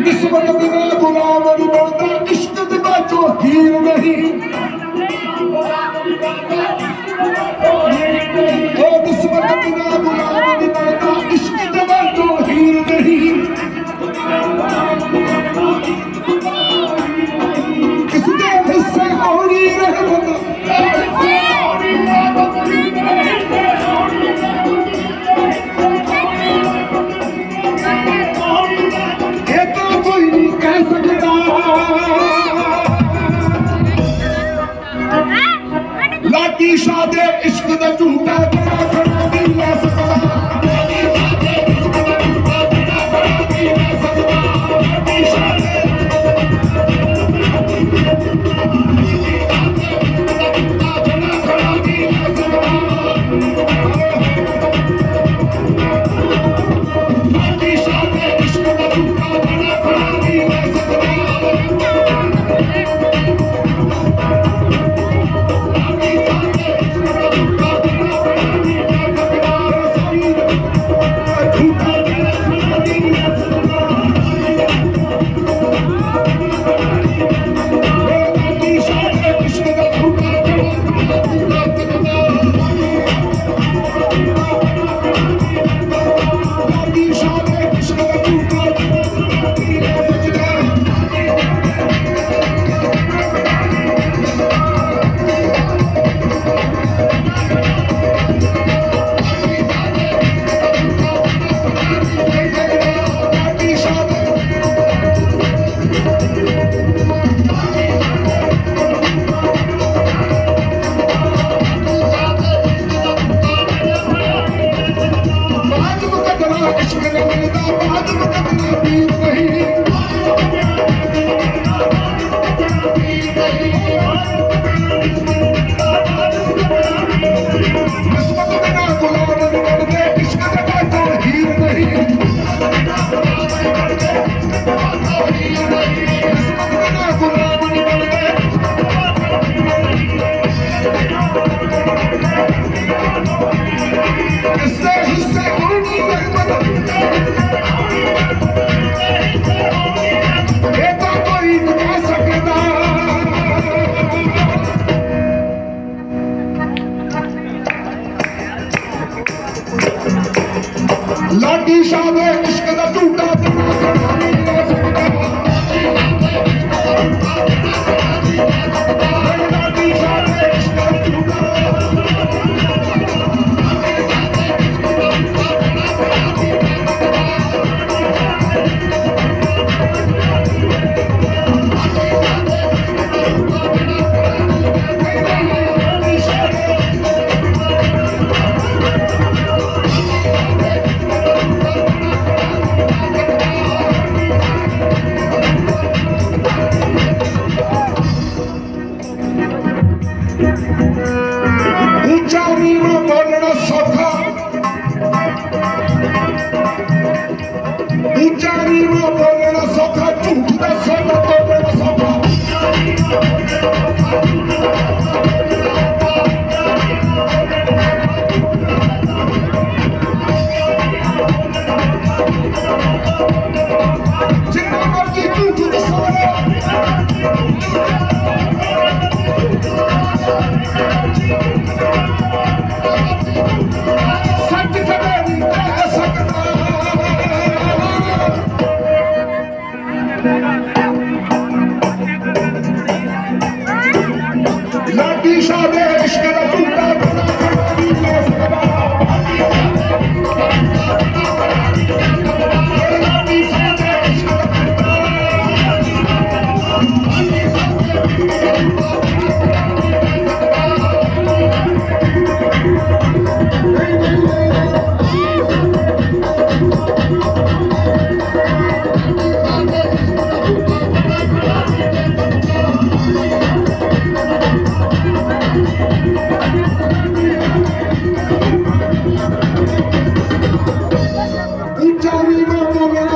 निस्बत बिना गुलाम नहीं बनता, इश्क बिना जो हीर नहीं। निस्बत बिना गुलाम नहीं बनता, इश्क बिना जो हीर नहीं। किसके हिस्से होनी रहमत, ये तो कोई नहीं कह सकता। लाठी शादे इश्क दा झूठा खड़ा खड़ा नहीं ले सकता। लाठी शादे इश्क दा झूठा खड़ा खड़ा नहीं ले सकता। लाठी शादे इश्क दा झूठा ऊंचा नीवा बोलना सौखा, ऊंचा नीवा बोलना सौखा, झूठ दा सौदा बोलना सौखा। जिन्ना मर्जी झूठ दसो,